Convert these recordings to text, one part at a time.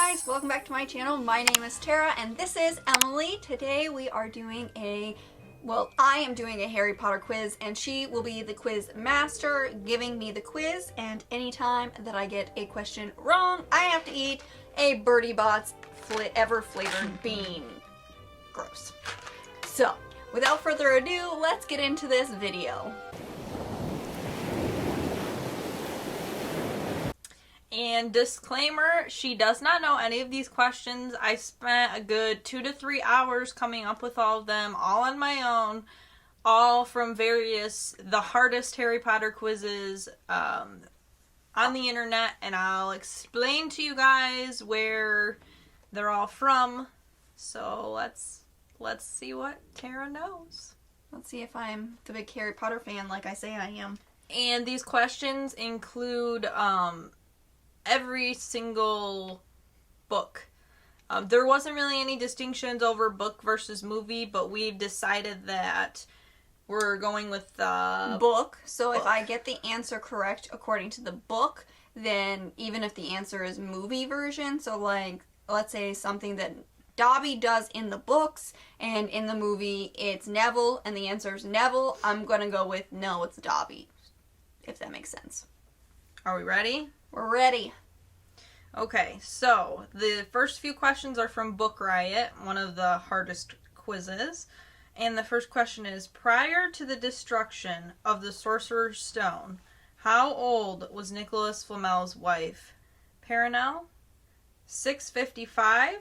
guys, welcome back to my channel. My name is Tara and this is Emily. Today we are doing I am doing a Harry Potter quiz and she will be the quiz master giving me the quiz, and anytime that I get a question wrong, I have to eat a Bertie Bott's ever flavored bean. Gross. So, without further ado, let's get into this video. And disclaimer, she does not know any of these questions. I spent a good 2 to 3 hours coming up with all of them, all on my own, all from the hardest Harry Potter quizzes on the internet, and I'll explain to you guys where they're all from. So let's see what Tara knows. Let's see if I'm the big Harry Potter fan like I say I am. And these questions include every single book. There wasn't really any distinctions over book versus movie, but we've decided that we're going with the book. So if I get the answer correct according to the book, then even if the answer is movie version, so like let's say something that Dobby does in the books and in the movie it's Neville and the answer is Neville, I'm gonna go with no, it's Dobby, if that makes sense. Are we ready? We're ready. Okay, so the first few questions are from Book Riot, one of the hardest quizzes. And the first question is, prior to the destruction of the Sorcerer's Stone, how old was Nicholas Flamel's wife? Perenelle? 655,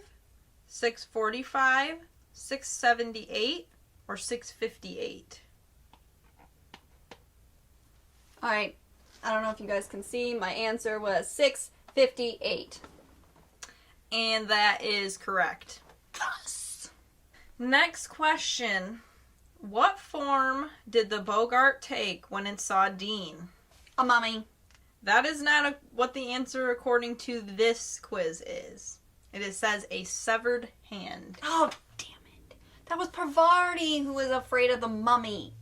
645, 678, or 658? Alright, I don't know if you guys can see, my answer was 658. And that is correct. Yes. Next question. What form did the Boggart take when it saw Dean? A mummy. That is not what the answer according to this quiz is. It says a severed hand. Oh, damn it. That was Parvati who was afraid of the mummy.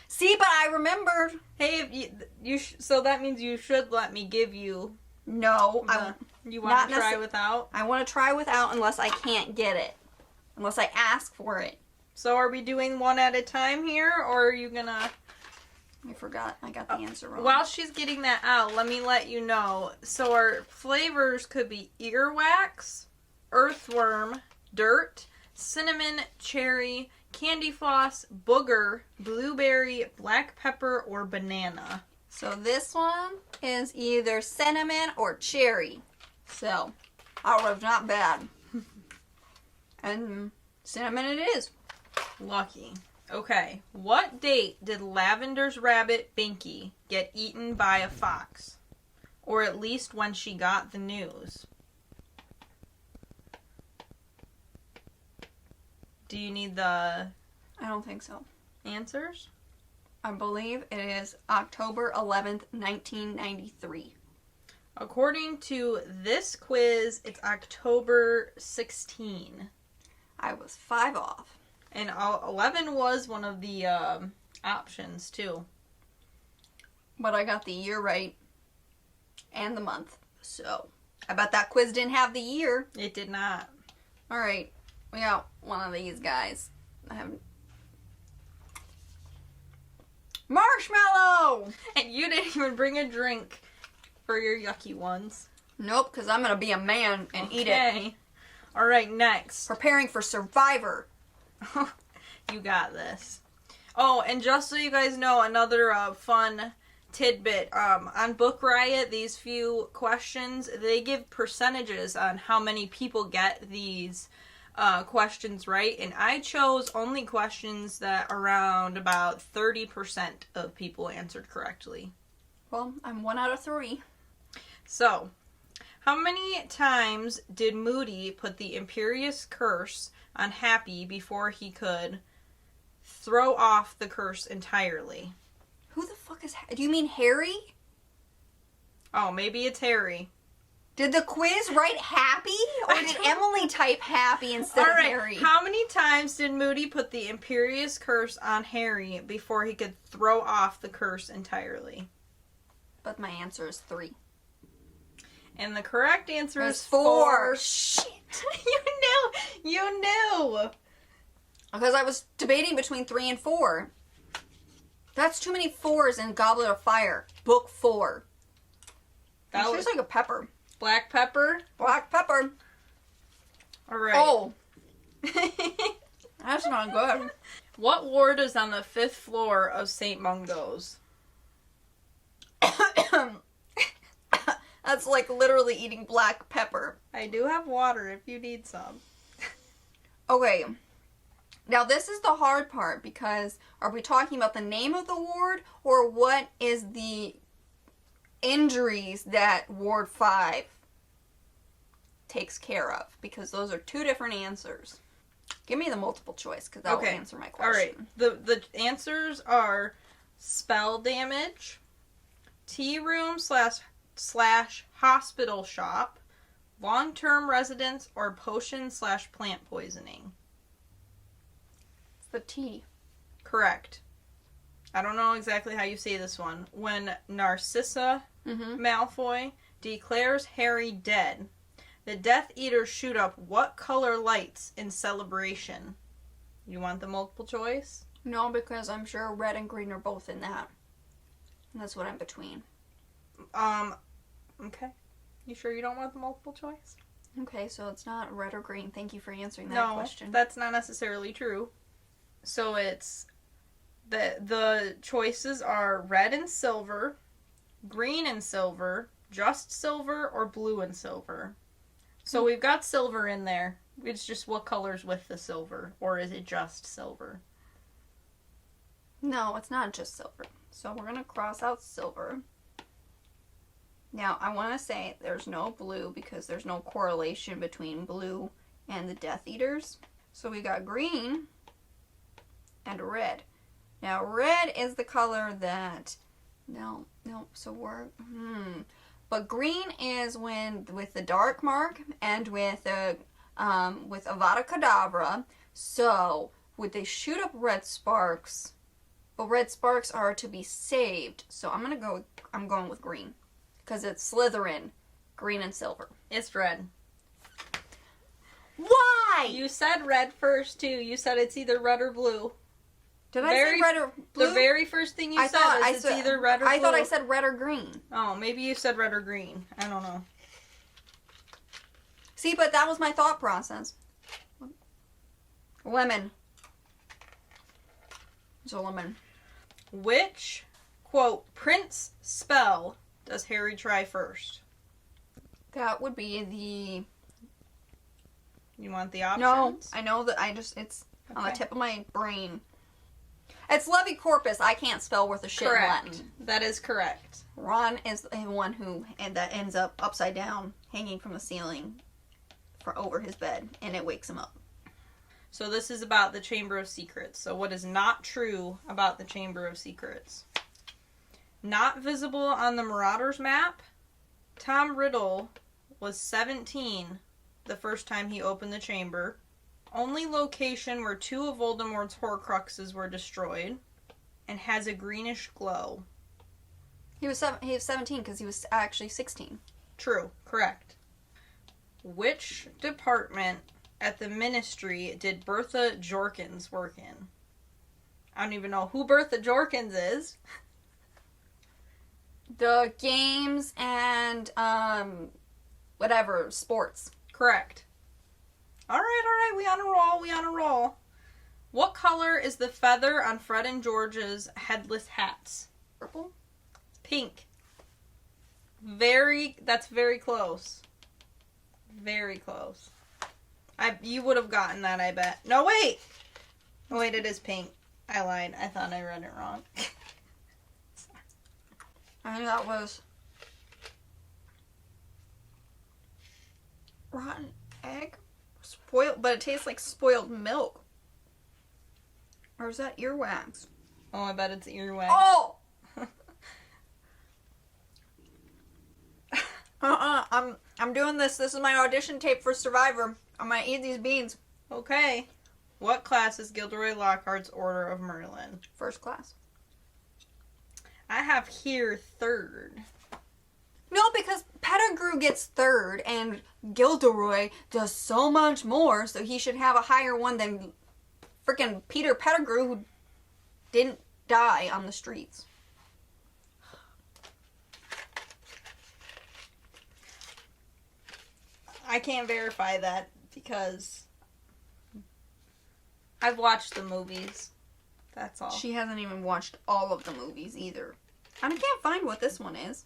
See, but I remembered. Hey, if so that means you should let me give you. No, you want to try without? I want to try without unless I can't get it. Unless I ask for it. So are we doing one at a time here, or are you gonna... I forgot. I got the answer wrong. While she's getting that out, let me let you know. So our flavors could be earwax, earthworm, dirt, cinnamon, cherry, candy floss, booger, blueberry, black pepper, or banana. So this one is either cinnamon or cherry. So, that was not bad. And cinnamon it is. Lucky. Okay. What date did Lavender's rabbit, Binky, get eaten by a fox? Or at least when she got the news? Do you need the... I don't think so. Answers? I believe it is October 11th, 1993. According to this quiz, it's October 16. I was 5 off. And 11 was one of the options, too. But I got the year right. And the month. So, I bet that quiz didn't have the year. It did not. Alright, we got one of these guys. I haven't... Marshmallow! And you didn't even bring a drink for your yucky ones. Nope, because I'm going to be a man and eat it. Alright, next. Preparing for Survivor. You got this. Oh, and just so you guys know, another fun tidbit. On Book Riot, these few questions, they give percentages on how many people get these questions right, and I chose only questions that around about 30% of people answered correctly. Well, I'm 1 out of 3. So, how many times did Moody put the Imperious Curse on Happy before he could throw off the curse entirely? Who the fuck is... Do you mean Harry? Oh, maybe it's Harry. Did the quiz write Happy? Or did Emily type Happy instead of Harry? How many times did Moody put the Imperious Curse on Harry before he could throw off the curse entirely? But my answer is 3. And the correct answer is four. 4. Shit! You knew! Because I was debating between 3 and 4. That's too many 4s in Goblet of Fire. Book 4. That tastes like a pepper. Black pepper? Black pepper. Alright. Oh. That's not good. What ward is on the 5th floor of St. Mungo's? That's like literally eating black pepper. I do have water if you need some. Okay. Now this is the hard part because are we talking about the name of the ward or what is the injuries that Ward 5 takes care of? Because those are 2 different answers. Give me the multiple choice because that will answer my question. Alright. The answers are spell damage, tea room slash hospital shop, long-term residence, or potion/plant poisoning. It's the tea. Correct. I don't know exactly how you say this one. When Narcissa Malfoy declares Harry dead, the Death Eaters shoot up what color lights in celebration? You want the multiple choice? No, because I'm sure red and green are both in that. And that's what I'm between. Okay. You sure you don't want the multiple choice? Okay, so it's not red or green. Thank you for answering that question. No, that's not necessarily true. So it's the choices are red and silver, green and silver, just silver, or blue and silver. So we've got silver in there. It's just what color's with the silver, or is it just silver? No, it's not just silver. So we're going to cross out silver. Now, I want to say there's no blue because there's no correlation between blue and the Death Eaters. So we got green and red. Now, red is the color that... No, so we're... But green is when with the Dark Mark and with Avada Kedavra. So, would they shoot up red sparks? But red sparks are to be saved. So I'm going with green. Because it's Slytherin, green and silver. It's red. Why? You said red first, too. You said it's either red or blue. Did I say red or blue? The very first thing you said is it's either red or blue. I thought I said red or green. Oh, maybe you said red or green. I don't know. See, but that was my thought process. Lemon. It's a lemon. Which, quote, prince spell does Harry try first? That would be the... You want the options? No, I know that it's on the tip of my brain. It's Levi Corpus. I can't spell worth a shit in Latin. That is correct. Ron is the one that ends up upside down, hanging from the ceiling over his bed, and it wakes him up. So this is about the Chamber of Secrets. So what is not true about the Chamber of Secrets? Not visible on the Marauders map, Tom Riddle was 17 the first time he opened the chamber. Only location where 2 of Voldemort's Horcruxes were destroyed, and has a greenish glow. He was 17 because he was actually 16. True, correct. Which department at the Ministry did Bertha Jorkins work in? I don't even know who Bertha Jorkins is. The games and sports. Correct. All right, we on a roll. What color is the feather on Fred and George's headless hats? Purple? Pink. That's very close. Very close. You would have gotten that, I bet. No, wait! Oh, wait, it is pink. I lied. I thought I read it wrong. I think that was rotten egg. Spoiled, but it tastes like spoiled milk. Or is that earwax? Oh, I bet it's earwax. Oh! I'm doing this. This is my audition tape for Survivor. I'm gonna eat these beans. Okay. What class is Gilderoy Lockhart's Order of Merlin? First class. I have here third. No, because pedigree Pettigrew gets third, and Gilderoy does so much more, so he should have a higher one than freaking Peter Pettigrew, who didn't die on the streets. I can't verify that because I've watched the movies. That's all. She hasn't even watched all of the movies either. I can't find what this one is.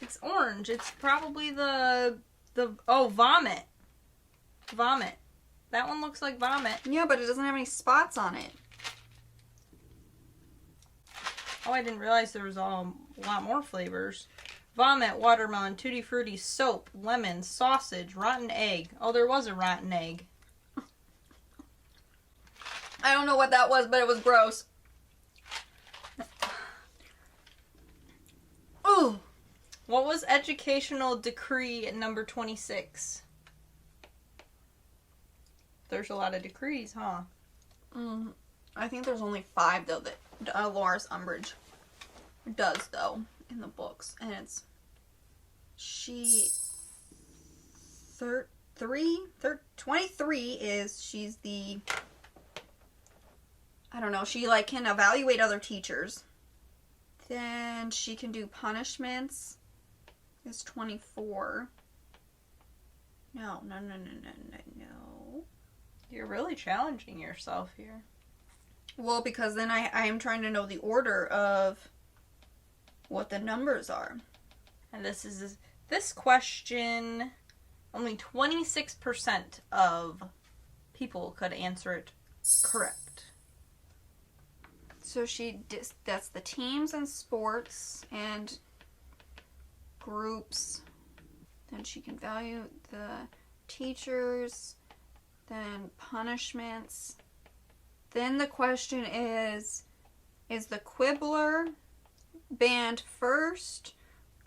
It's orange. It's probably vomit. Vomit. That one looks like vomit. Yeah, but it doesn't have any spots on it. Oh, I didn't realize there was a lot more flavors. Vomit, watermelon, tutti frutti, soap, lemon, sausage, rotten egg. Oh, there was a rotten egg. I don't know what that was, but it was gross. Ooh. What was educational decree number 26? There's a lot of decrees, huh? I think there's only 5, though, that Dolores Umbridge does, though, in the books. And it's... She... 23 is... She's the... I don't know. She, like, can evaluate other teachers. Then she can do punishments. It's 24. No. You're really challenging yourself here. Well, because then I am trying to know the order of what the numbers are. And this question, only 26% of people could answer it correct. So that's the teams and sports and groups. Then she can value the teachers, then punishments. Then the question is the Quibbler banned first,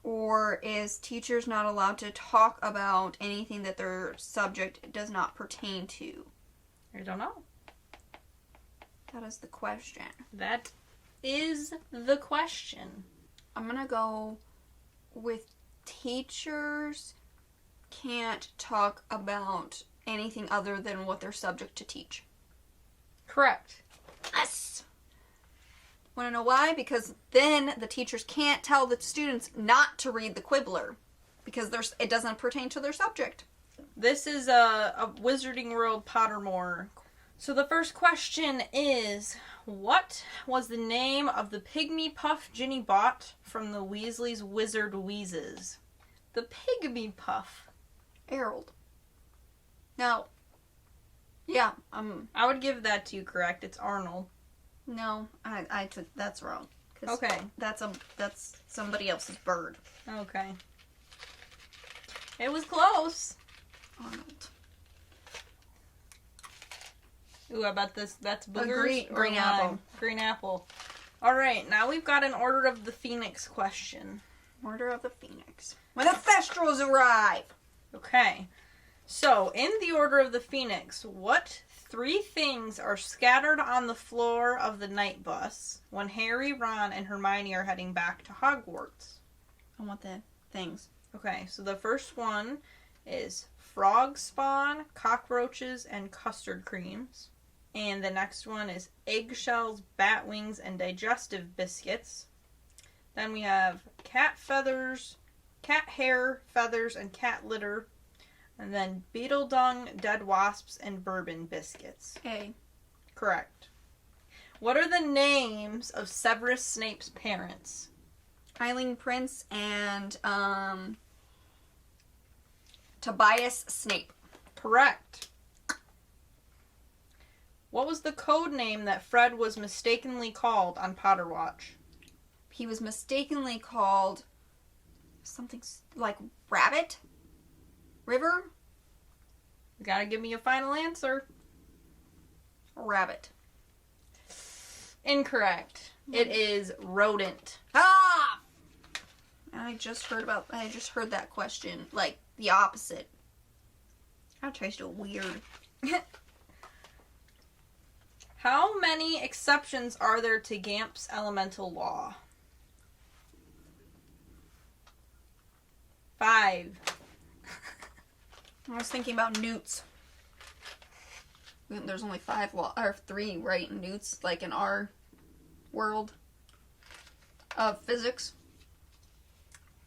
or is teachers not allowed to talk about anything that their subject does not pertain to? I don't know. That is the question. That is the question. I'm gonna go with teachers can't talk about anything other than what they're subject to teach. Correct. Yes! Want to know why? Because then the teachers can't tell the students not to read the Quibbler because it doesn't pertain to their subject. This is a Wizarding World Pottermore. So the first question is, what was the name of the pygmy puff Ginny bought from the Weasleys' Wizard Wheezes? The pygmy puff. Harold. No. Yeah, I would give that to you correct. It's Arnold. No, I took that's wrong. Okay. That's somebody else's bird. Okay. It was close. Arnold. Ooh, I bet that's boogers. Green apple. Green apple. All right, now we've got an Order of the Phoenix question. Order of the Phoenix. When the Thestrals arrive. Okay. So, in the Order of the Phoenix, what 3 things are scattered on the floor of the night bus when Harry, Ron, and Hermione are heading back to Hogwarts? I want the things. Okay, so the first one is frog spawn, cockroaches, and custard creams. And the next one is eggshells, bat wings, and digestive biscuits. Then we have cat feathers, cat hair, feathers, and cat litter. And then beetle dung, dead wasps, and bourbon biscuits. A. Correct. What are the names of Severus Snape's parents? Eileen Prince and Tobias Snape. Correct. What was the code name that Fred was mistakenly called on Potter Watch? He was mistakenly called something like Rabbit? River? You gotta give me a final answer. Rabbit. Incorrect. It is rodent. Ah! I just heard that question. Like, the opposite. I tried to do weird. How many exceptions are there to Gamp's elemental law? 5. 5. I was thinking about newts. There's only 3 right newts, like in our world of physics.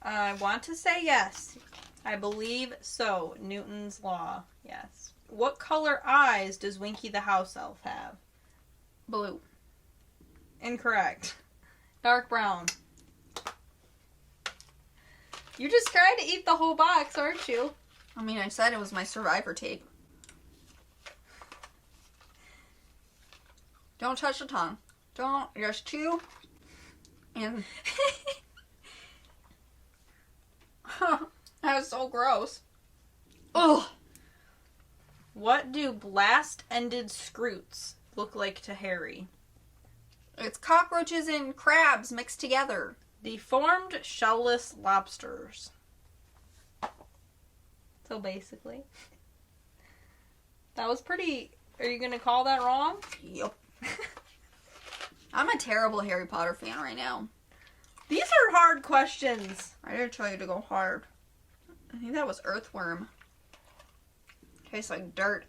I want to say yes. I believe so. Newton's law. Yes. What color eyes does Winky the house elf have? Blue. Incorrect. Dark brown. You're just trying to eat the whole box, aren't you? I mean, I said it was my Survivor tape. Don't touch the tongue. Don't. Just chew. And... that was so gross. Ugh. What do blast-ended scroots look like to Harry? It's cockroaches and crabs mixed together. Deformed shellless lobsters. So basically. That was pretty... Are you going to call that wrong? Yep. I'm a terrible Harry Potter fan right now. These are hard questions. I did tell you to go hard. I think that was earthworm. Tastes like dirt.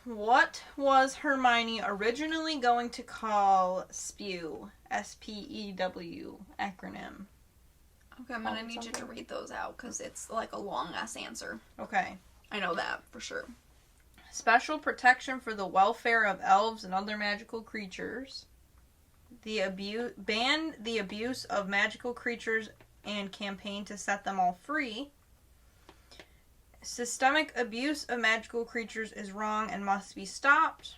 What was Hermione originally going to call SPEW? S-P-E-W acronym. Okay, I'm going to need you to read those out because it's like a long-ass answer. Okay. I know that for sure. Special protection for the welfare of elves and other magical creatures. Ban the abuse of magical creatures and campaign to set them all free. Systemic abuse of magical creatures is wrong and must be stopped.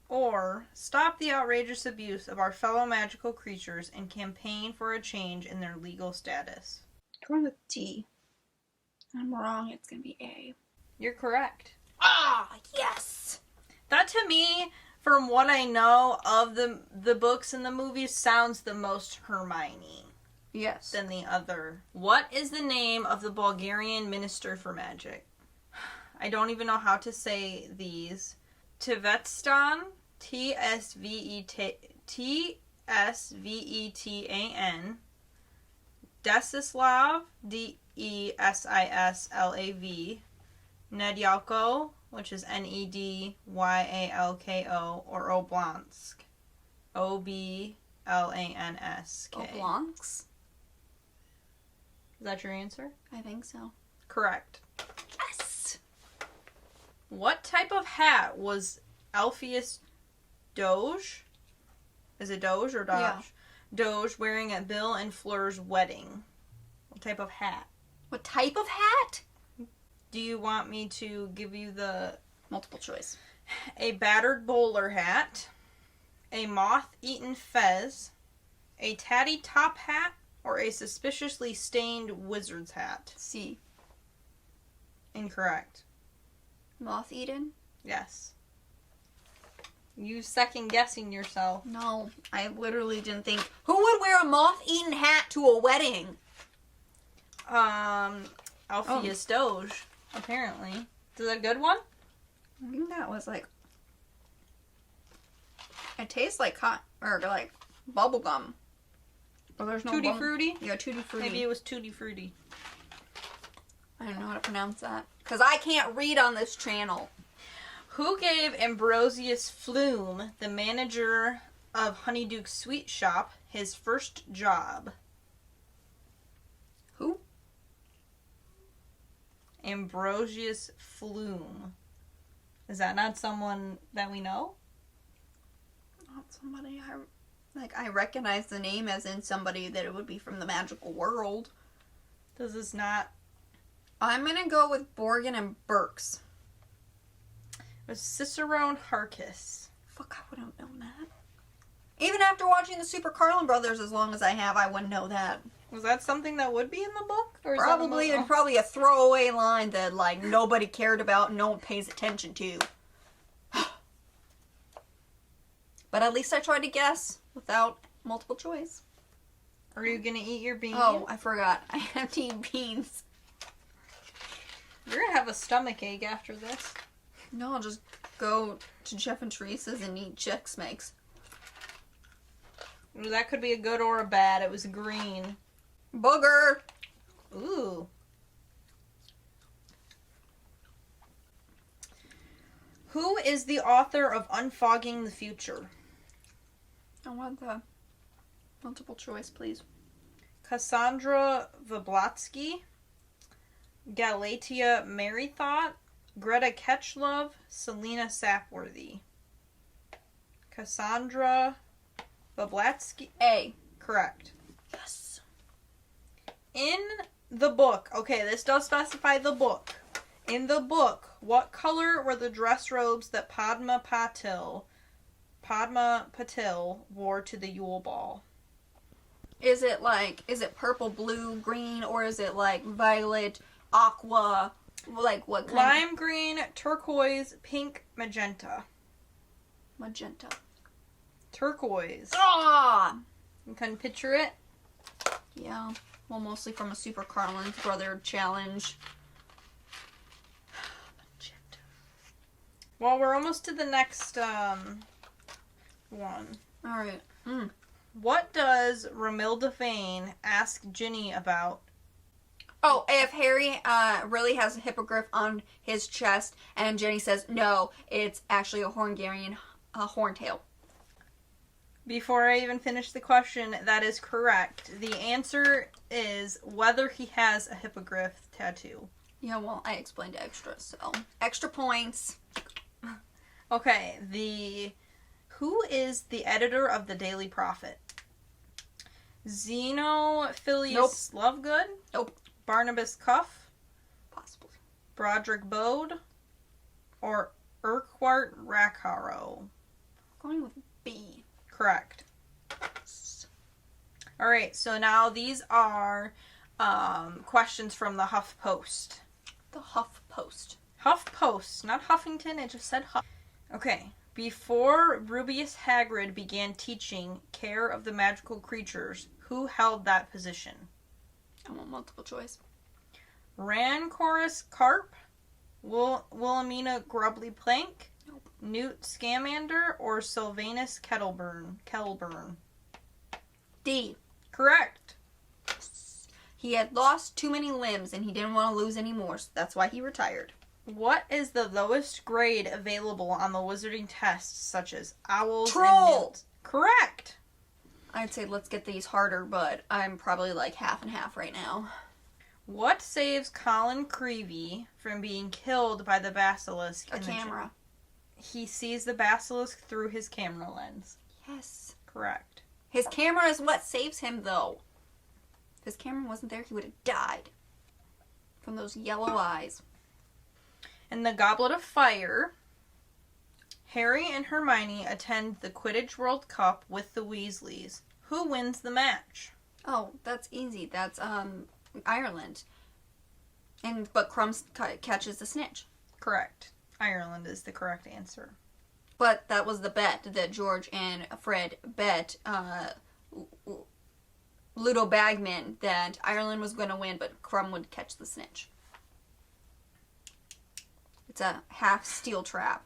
Or stop the outrageous abuse of our fellow magical creatures and campaign for a change in their legal status. Going with D. I'm wrong. It's going to be A. You're correct. Ah, yes! That to me, from what I know of the books and the movies, sounds the most Hermione. Yes. Than the other. What is the name of the Bulgarian Minister for Magic? I don't even know how to say these. Tvetstan, T-S-V-E-T-A-N, Desislav, D-E-S-I-S-L-A-V, Nedyalko, which is N-E-D-Y-A-L-K-O, or Oblansk, O-B-L-A-N-S-K. Oblansk? Is that your answer? I think so. Correct. Yes! What type of hat was Alpheus Doge? Is it Doge or Dodge? Yeah. Doge wearing at Bill and Fleur's wedding. What type of hat? What type of hat? Do you want me to give you the... Multiple choice. A battered bowler hat, a moth-eaten fez, a tatty top hat, or a suspiciously stained wizard's hat? C. Incorrect. Moth-eaten? Yes. You second-guessing yourself. No, I literally didn't think... Who would wear a moth-eaten hat to a wedding? Alpheus Doge, apparently. Is that a good one? I think that was like... It tastes like like bubble gum. Oh, there's no Tutti Frutti? Yeah, Tutti Frutti. Maybe it was Tutti Frutti. I don't know how to pronounce that. Because I can't read on this channel. Who gave Ambrosius Flume, the manager of Honeyduke's Sweet Shop, his first job? Who? Ambrosius Flume. Is that not someone that we know? Not somebody I recognize the name as in somebody that it would be from the magical world. Does this not... I'm gonna go with Borgin and Burks. It was Cicerone Harkis. Fuck, I would have known that. Even after watching the SuperCarlinbrothers as long as I have, I wouldn't know that. Was that something that would be in the book? Or is Probably, that and probably a throwaway line that, like, nobody cared about and no one pays attention to. But at least I tried to guess without multiple choice. Are you gonna eat your beans? Oh, I forgot. I have to eat beans. You're gonna have a stomach ache after this. No, I'll just go to Jeff and Teresa's and eat Chex Mix. That could be a good or a bad. It was green. Booger! Ooh. Who is the author of Unfogging the Future? I want the multiple choice, please. Cassandra Vablatsky, Galatea Merrythought, Greta Ketchlove, Selena Sapworthy. Cassandra Vablatsky. A. Correct. Yes. In the book, okay, this does specify the book. In the book, what color were the dress robes that Padma Patil wore to the Yule Ball? Is it purple, blue, green, or is it like violet, aqua? Like what kind? Lime green, turquoise, pink, magenta. Magenta. Turquoise. Ah! You can picture it? Yeah. Well, mostly from a Super Carlin's Brother challenge. Magenta. Well, we're almost to the next one. Alright. What does Romilda Vane ask Ginny about? Oh, if Harry really has a hippogriff on his chest, and Jenny says, no, it's actually a Hungarian horntail. Before I even finish the question, that is correct. The answer is whether he has a hippogriff tattoo. Yeah, well, I explained extra, so extra points. Okay, who is the editor of the Daily Prophet? Xenophilius Lovegood? Nope. Barnabas Cuff? Possibly. Broderick Bode? Or Urquhart Rackharrow? Going with B. Correct. Alright, so now these are questions from the Huff Post. The Huff Post. Huff Post, not Huffington, it just said Huff. Okay. Before Rubeus Hagrid began teaching care of the magical creatures, who held that position? I want multiple choice. Rancorous Carp, Wilhelmina Grubbly Plank, Nope. Newt Scamander, or Sylvanus Kettlebirn? D. Correct. He had lost too many limbs and he didn't want to lose any more, so that's why he retired. What is the lowest grade available on the wizarding tests, such as owls Troll! and newts? Correct. I'd say let's get these harder, but I'm probably like half and half right now. What saves Colin Creevey from being killed by the basilisk? A camera. He sees the basilisk through his camera lens. Yes. Correct. His camera is what saves him, though. If his camera wasn't there, he would have died from those yellow eyes. In the Goblet of Fire, Harry and Hermione attend the Quidditch World Cup with the Weasleys. Who wins the match? Oh, that's easy. That's Ireland. But Crumbs catches the snitch. Correct. Ireland is the correct answer. But that was the bet that George and Fred bet Ludo Bagman that Ireland was going to win, but Crumb would catch the snitch. It's a half steel trap.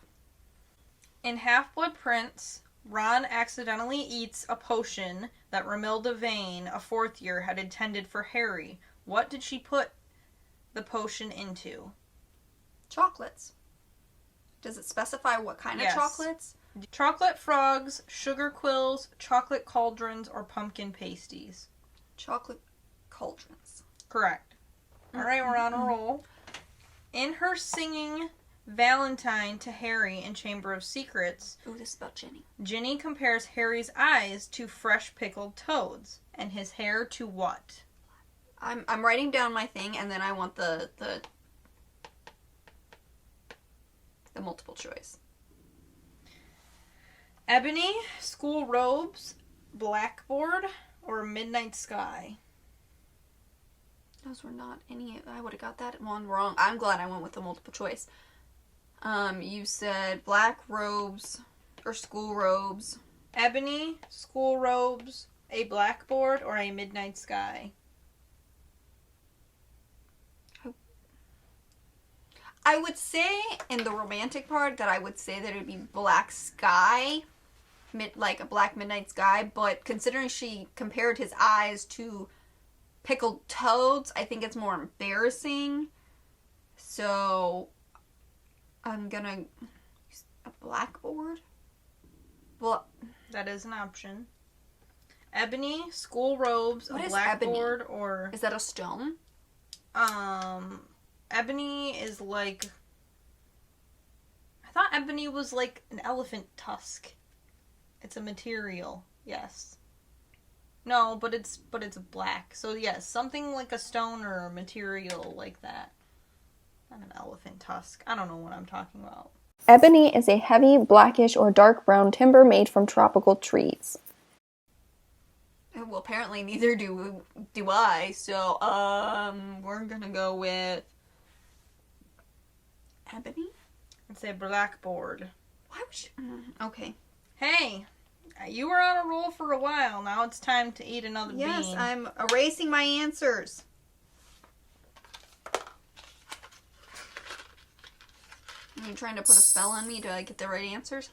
In Half-Blood Prince, Ron accidentally eats a potion that Romilda Vane, a fourth year, had intended for Harry. What did she put the potion into? Chocolates. Does it specify what kind of chocolates? Chocolate frogs, sugar quills, chocolate cauldrons, or pumpkin pasties? Chocolate cauldrons. Correct. Alright, we're on a roll. In her singing Valentine to Harry in Chamber of Secrets, Ooh, this is about Ginny. Ginny compares Harry's eyes to fresh pickled toads and his hair to what? I'm writing down my thing, and then I want the multiple choice. Ebony, school robes, blackboard, or midnight sky? Those were not any. I would have got that one wrong. I'm glad I went with the multiple choice. You said black robes or school robes. Ebony, school robes, a blackboard, or a midnight sky? I would say in the romantic part that I would say that it would be black sky, like a black midnight sky, but considering she compared his eyes to pickled toads, I think it's more embarrassing. So I'm gonna A blackboard? Well, That is an option. Ebony, school robes, what a is blackboard, ebony? or... Is that a stone? Ebony is like... I thought ebony was like an elephant tusk. It's a material, yes. No, but it's black. So yes, something like a stone or a material like that. Not an elephant tusk. I don't know what I'm talking about. Ebony is a heavy, blackish, or dark brown timber made from tropical trees. Well, apparently neither do I. So, we're gonna go with ebony. It's a blackboard. Why would you? Okay. Hey, you were on a roll for a while. Now it's time to eat another bean. Yes, I'm erasing my answers. Are you trying to put a spell on me to get the right answers?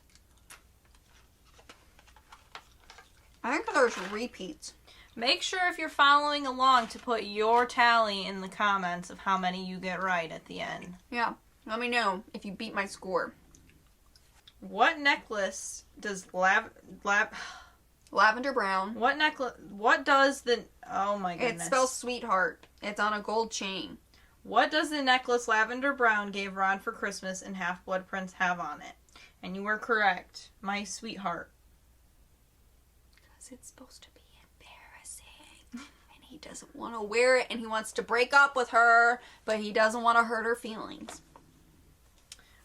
I think there's repeats. Make sure if you're following along to put your tally in the comments of how many you get right at the end. Yeah, let me know if you beat my score. What necklace does Lavender brown. What necklace? What does the? Oh my goodness! It spells sweetheart. It's on a gold chain. What does the necklace Lavender Brown gave Ron for Christmas and Half-Blood Prince have on it? And you were correct. My sweetheart. Because it's supposed to be embarrassing. And he doesn't want to wear it, and he wants to break up with her, but he doesn't want to hurt her feelings.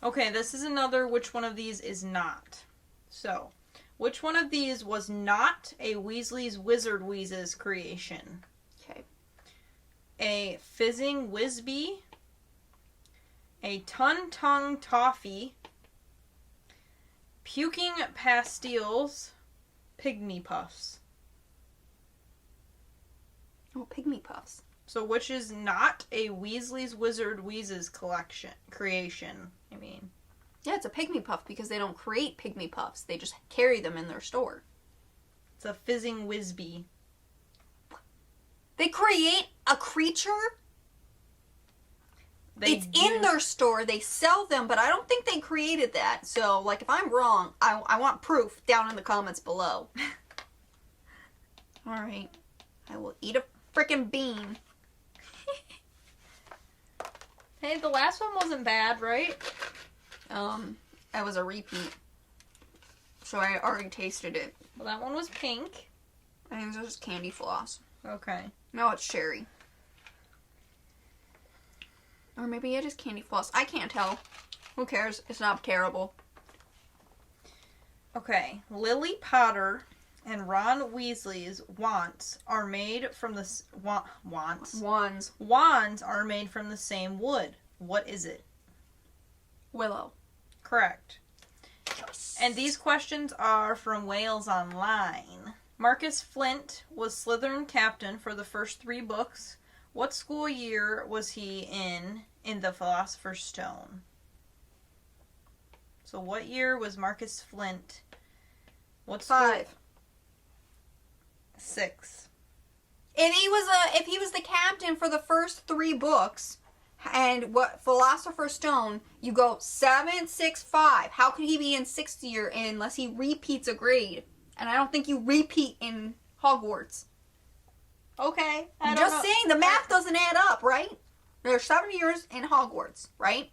Okay, this is another which one of these is not. So, which one of these was not a Weasley's Wizard Wheezes creation? Okay. A Fizzing Whizbee, a Ton-Tongue Toffee, Puking Pastilles, Pygmy Puffs. Oh, Pygmy Puffs. So which is not a Weasley's Wizard Wheezes creation? Yeah, it's a Pygmy Puff because they don't create Pygmy Puffs. They just carry them in their store. It's a Fizzing Whizbee. They create a creature? It's in their store. They sell them, but I don't think they created that. So, like, if I'm wrong, I want proof down in the comments below. Alright. I will eat a freaking bean. Hey, the last one wasn't bad, right? That was a repeat. So I already tasted it. Well, that one was pink. I think it was just candy floss. Okay. No, it's cherry. Or maybe it is candy floss. I can't tell. Who cares? It's not terrible. Okay. Lily Potter and Ron Weasley's wands are made from the... Wands. Wands are made from the same wood. What is it? Willow. Correct. Yes. And these questions are from Wales Online. Marcus Flint was Slytherin captain for the first 3 books. What school year was he in the Philosopher's Stone? So what year was Marcus Flint? What school? 5. 6. If he was the captain for the first 3 books, and what Philosopher's Stone, you go 7, 6, 5. How could he be in 6th year unless he repeats a grade? And I don't think you repeat in Hogwarts. Okay. I'm just saying, the math doesn't add up, right? There's 7 years in Hogwarts, right?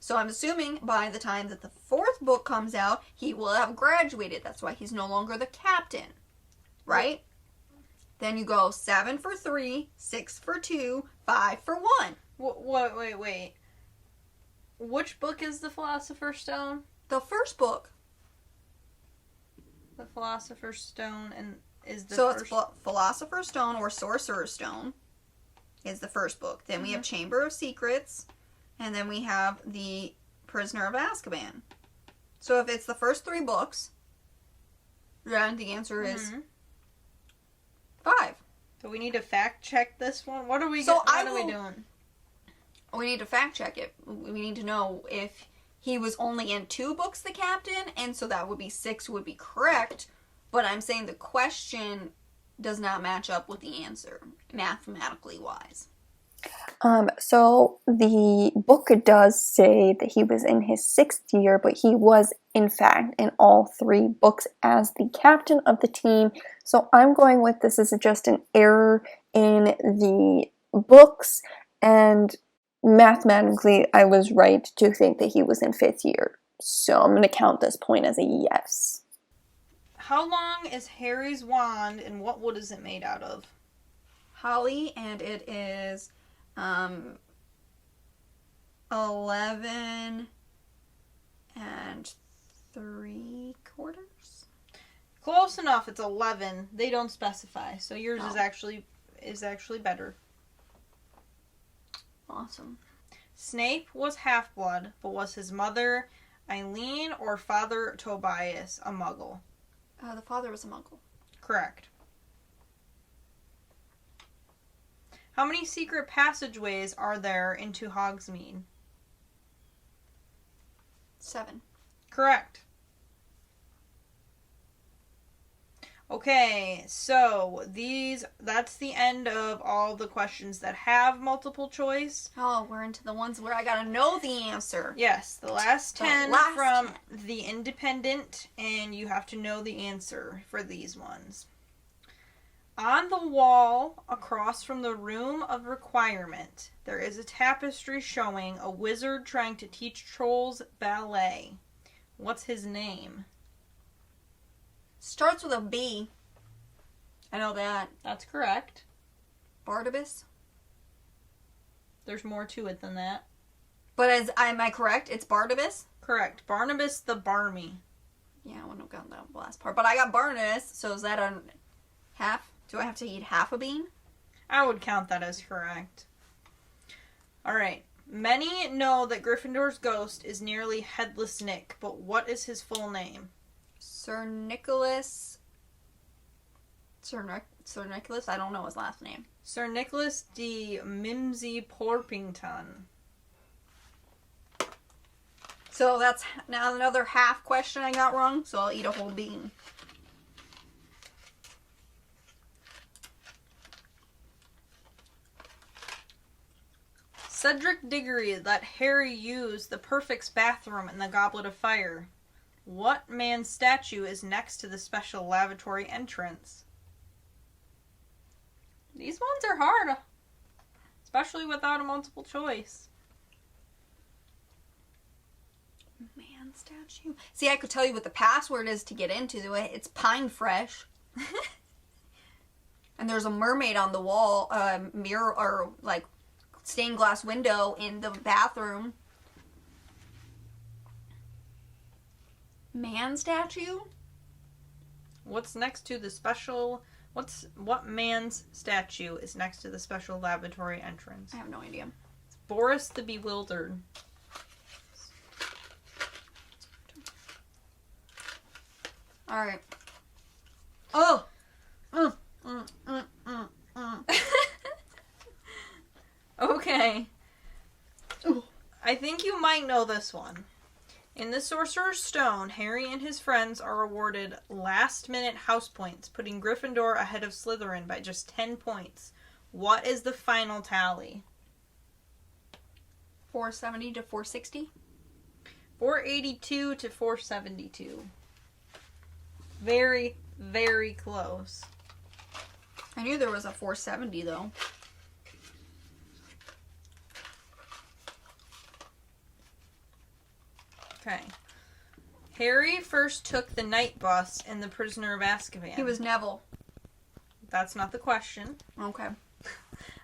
So I'm assuming by the time that the 4th book comes out, he will have graduated. That's why he's no longer the captain, right? Then you go 7 for 3, 6 for 2, 5 for 1. Wait. Which book is the Philosopher's Stone? The first book. The Philosopher's Stone is the So first... it's Philosopher's Stone or Sorcerer's Stone is the first book. Then we have Chamber of Secrets, and then we have the Prisoner of Azkaban. So if it's the first 3 books, then the answer is 5. So we need to fact check this one. What are we doing? We need to fact check it. We need to know if he was only in 2 books the captain, and so that would be 6 would be correct. But I'm saying the question does not match up with the answer, mathematically wise. So the book does say that he was in his 6th year, but he was, in fact, in all 3 books as the captain of the team. So I'm going with this is just an error in the books, and mathematically I was right to think that he was in 5th year. So I'm going to count this point as a yes. How long is Harry's wand, and what wood is it made out of? Holly, and it is 11 and 3/4. Close enough. It's 11. They don't specify, so yours Oh. is actually better. Awesome. Snape was half-blood, but was his mother Eileen or father Tobias a Muggle? The father was a Muggle. Correct. How many secret passageways are there into Hogsmeade? 7. Correct. Okay, so that's the end of all the questions that have multiple choice. Oh, we're into the ones where I gotta know the answer. Yes, the last 10 last from 10. the Independent, and you have to know the answer for these ones. On the wall across from the Room of Requirement, there is a tapestry showing a wizard trying to teach trolls ballet. What's his name? Starts with a B. I know that. That's correct. Barnabas. There's more to it than that. But am I correct? It's Barnabas? Correct. Barnabas the Barmy. Yeah, I wouldn't have gotten that last part. But I got Barnabas, so is that a half? Do I have to eat half a bean? I would count that as correct. Alright. Many know that Gryffindor's ghost is nearly Headless Nick, but what is his full name? Sir Nicholas. Sir Nicholas? I don't know his last name. Sir Nicholas de Mimsy Porpington. So that's now another half question I got wrong, so I'll eat a whole bean. Cedric Diggory let Harry use the Perfect's bathroom in the Goblet of Fire. What man's statue is next to the special lavatory entrance? These ones are hard, especially without a multiple choice. Man statue. See, I could tell you what the password is to get into it. It's Pine Fresh. And there's a mermaid on the wall, mirror, or like stained glass window in the bathroom. Man statue? What's next to the special... What man's statue is next to the special lavatory entrance? I have no idea. It's Boris the Bewildered. Alright. Oh! Okay. Ooh. I think you might know this one. In the Sorcerer's Stone, Harry and his friends are awarded last-minute house points, putting Gryffindor ahead of Slytherin by just 10 points. What is the final tally? 470 to 460? 482 to 472. Very, very close. I knew there was a 470 though. Okay. Harry first took the night bus in The Prisoner of Azkaban. He was Neville. That's not the question. Okay.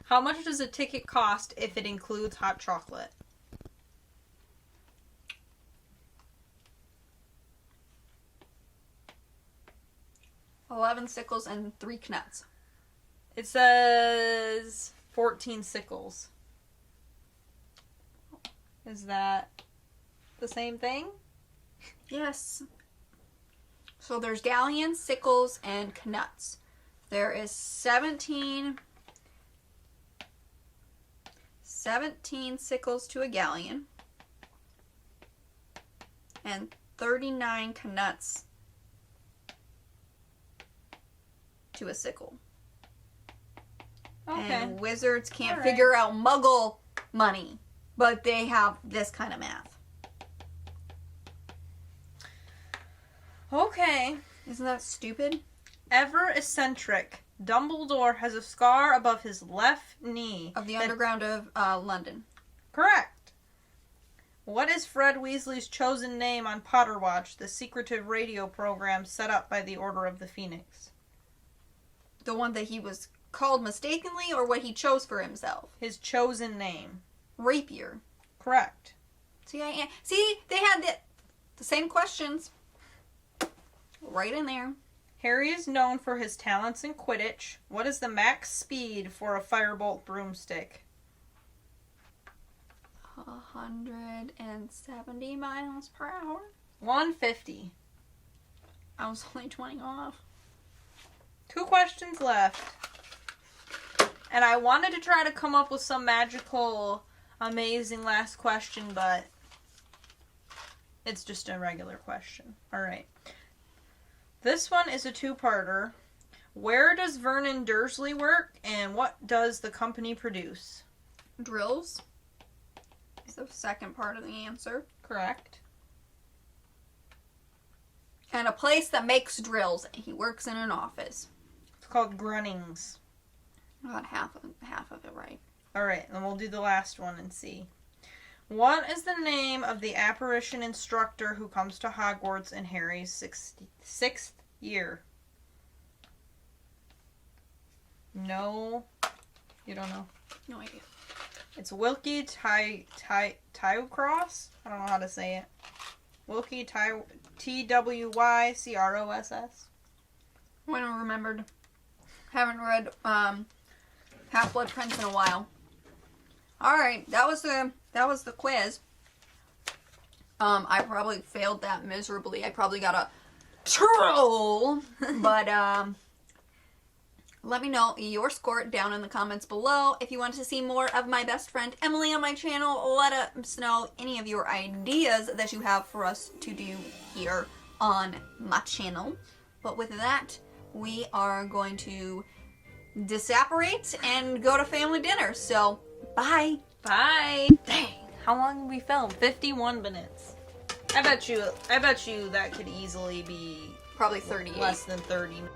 How much does a ticket cost if it includes hot chocolate? $11 sickles and 3 knuts. It says 14 sickles. Is that the same thing? Yes. So there's galleons, sickles, and knuts. There is 17 sickles to a galleon and 39 knuts to a sickle. Okay. And wizards can't All right. figure out muggle money. But they have this kind of math. Okay. Isn't that stupid? Ever eccentric, Dumbledore has a scar above his left knee. Of the underground of London. Correct. What is Fred Weasley's chosen name on Potterwatch, the secretive radio program set up by the Order of the Phoenix? The one that he was called mistakenly, or what he chose for himself? His chosen name. Rapier. Correct. See, they had the same questions. Right in there. Harry is known for his talents in Quidditch. What is the max speed for a firebolt broomstick? 170 miles per hour. 150. I was only 20 off. 2 questions left. And I wanted to try to come up with some magical, amazing last question, but it's just a regular question. Alright. This one is a 2-parter. Where does Vernon Dursley work, and what does the company produce? Drills. Is the second part of the answer. Correct. And a place that makes drills. He works in an office. It's called Grunnings. Got half of it right. Alright, then we'll do the last one and see. What is the name of the apparition instructor who comes to Hogwarts in Harry's sixth year? No. You don't know? No idea. It's Wilkie Tywcross? I don't know how to say it. Wilkie Twycross. When I remembered. Haven't read Half-Blood Prince in a while. Alright, that was the quiz. I probably failed that miserably. I probably got a troll. But let me know your score down in the comments below. If you want to see more of my best friend Emily on my channel, let us know any of your ideas that you have for us to do here on my channel. But with that, we are going to disapparate and go to family dinner. So, bye. Bye. Dang. How long did we film? 51 minutes. I bet you that could easily be Probably 38. less than 30 minutes.